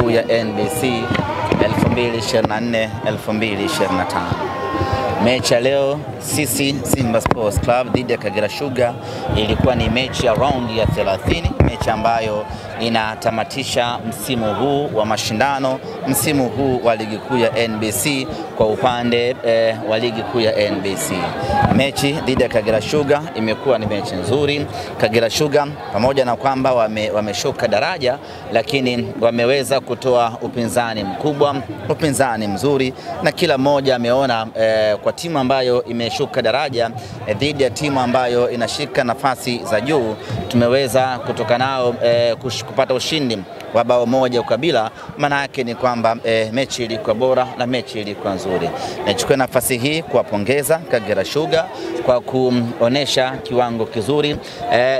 kuu ya NBC 2024-2025. Mechi ya leo sisi Simba Sports Club dhidi ya Kagera Sugar ilikuwa ni mechi ya raundi ya 30, mechi ambayo inatamatisha msimu huu wa mashindano, msimu huu wa ligi kuu ya NBC kwa upande wa ligi kuu ya NBC. Mechi dhidi ya Kagera Sugar imekuwa ni mechi nzuri. Kagera Sugar pamoja na kwamba wameshuka daraja, lakini wameweza kutoa upinzani mkubwa, upinzani mzuri, na kila mmoja ameona kwa timu ambayo imeshuka daraja dhidi ya timu ambayo inashika nafasi za juu, tumeweza kutoka nao kupata ushindi wa bao moja ukabila. Maana yake ni kwamba mechi ilikuwa bora na mechi ilikuwa nzuri. Nachukua nafasi hii kuwapongeza Kagera Sugar kwa kuonesha kiwango kizuri.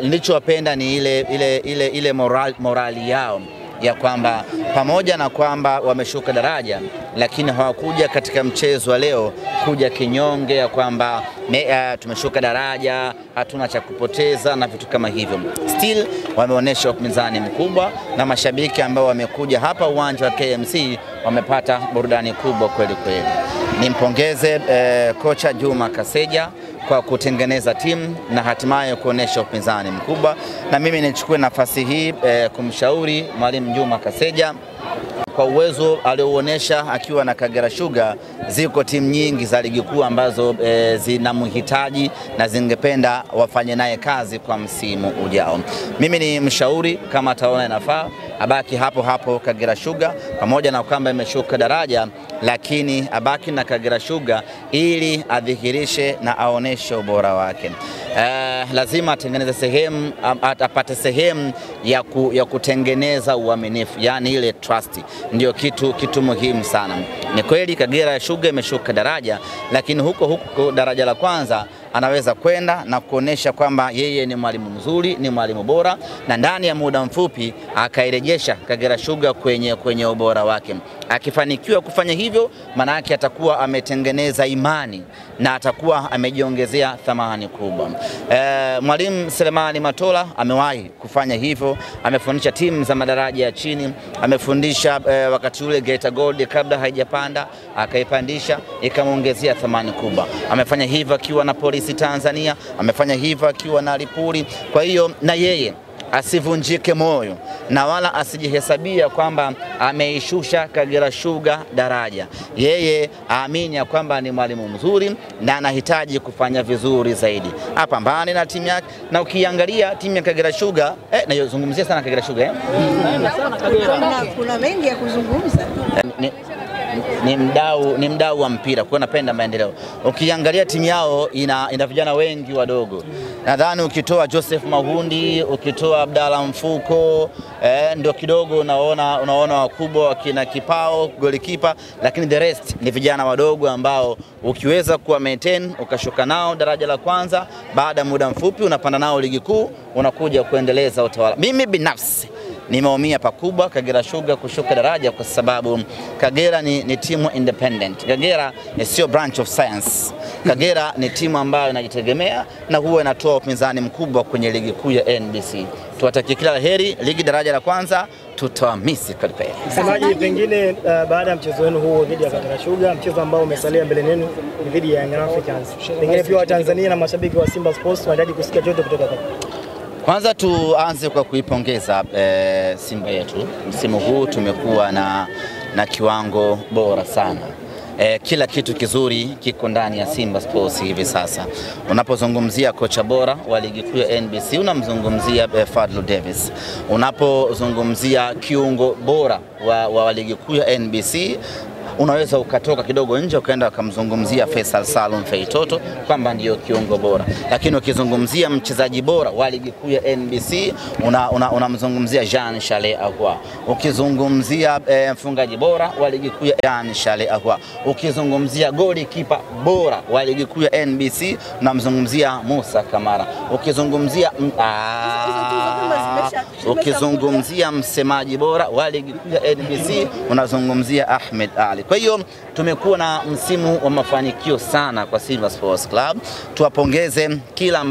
Nilichowapenda ni ile morali yao ya kwamba pamoja na kwamba wameshuka daraja, lakini hawakuja katika mchezo wa leo kuja kinyonge ya kwamba tumeshuka daraja, hatuna cha kupoteza na vitu kama hivyo. Still wameonesha upinzani mkubwa, na mashabiki ambao wamekuja hapa uwanja wa KMC wamepata burudani kubwa kweli kweli. Nimpongeze kocha Juma Kaseja kwa kutengeneza timu na hatimaye kuonesha upinzani mkubwa, na mimi nichukue nafasi hii kumshauri mwalimu Juma Kaseja kwa uwezo alioonesha akiwa na Kagera Sugar. Ziko timu nyingi za ligi kuu ambazo zinamhitaji na zingependa wafanye naye kazi kwa msimu ujao. Mimi ni mshauri, kama ataona inafaa abaki hapo hapo Kagera Sugar, pamoja na kwamba imeshuka daraja, lakini abaki na Kagera Sugar ili adhihirishe na aoneshe ubora wake. Lazima atengeneze sehemu, apate sehemu ya kutengeneza uaminifu, yani ile trust. Ndio kitu muhimu sana. Ni kweli Kagera Sugar imeshuka daraja, lakini huko daraja la kwanza anaweza kwenda na kuonesha kwamba yeye ni mwalimu mzuri, ni mwalimu bora, na ndani ya muda mfupi akairejesha Kagera Sugar kwenye ubora wake. Akifanikiwa kufanya hivyo, maana yake atakuwa ametengeneza imani na atakuwa amejiongezea thamani kubwa. Mwalimu Selemani Matola amewahi kufanya hivyo, amefundisha timu za madaraja ya chini, amefundisha wakati ule Geita Gold kabla haijapanda, akaipandisha ikamuongezea thamani kubwa. Amefanya hivyo akiwa na Polisi Tanzania, amefanya hivyo akiwa na Lipuli. Kwa hiyo na yeye asivunjike moyo na wala asijihesabia kwamba ameishusha Kagera Sugar daraja. Yeye aamini kwamba ni mwalimu mzuri na anahitaji kufanya vizuri zaidi. Apambane na timu yake, na ukiangalia timu ya Kagera Sugar, nazungumzia sana Kagera Sugar kuna mengi ya kuzungumza. Ni mdau wa mpira, kwa napenda maendeleo. Ukiangalia timu yao ina vijana wengi wadogo. Nadhani ukitoa Joseph Mahundi, ukitoa Abdalla Mfuko, ndio kidogo unaona wakubwa wakina Kipao golikipa, lakini the rest ni vijana wadogo ambao ukiweza kuwa maintain ukashuka nao daraja la kwanza, baada muda mfupi unapanda nao ligi kuu, unakuja kuendeleza utawala. Mimi binafsi nimeumia pakubwa Kagera Sugar kushuka daraja, kwa sababu Kagera ni timu independent. Kagera sio branch of science. Kagera ni timu ambayo inajitegemea na huwa inatoa upinzani mkubwa kwenye ligi kuu ya NBC. Tuwatakie kila laheri ligi daraja la kwanza, tutawamisi kweli. Semaji, pengine baada ya mchezo wenu huo dhidi ya Kagera Sugar, mchezo ambao umesalia mbele yenu dhidi ya Young Africans, pengine pia wa Tanzania na mashabiki wa Simba Sports wanahitaji kusikia chochote kutoka kwako? Kwanza tuanze kwa kuipongeza Simba yetu. Msimu huu tumekuwa na kiwango bora sana. Kila kitu kizuri kiko ndani ya Simba Sports hivi sasa. Unapozungumzia kocha bora wa ligi kuu ya NBC unamzungumzia Fadlu Davis. Unapozungumzia kiungo bora wa ligi kuu ya NBC, unaweza ukatoka kidogo nje ukaenda ukamzungumzia Faisal Salum Feitoto kwamba ndio kiungo bora. Lakini ukizungumzia mchezaji bora wa ligi kuu ya NBC unamzungumzia Jean Charles Ahoua. Ukizungumzia mfungaji bora wa ligi kuu ya Jean Charles Ahoua. Ukizungumzia goalkeeper bora wa ligi kuu ya NBC unamzungumzia Musa Kamara. Ukizungumzia msemaji bora wa ligi kuu ya NBC unazungumzia Ahmed Ali. Kwa hiyo tumekuwa na msimu wa mafanikio sana kwa Simba Sports Club. Tuwapongeze kila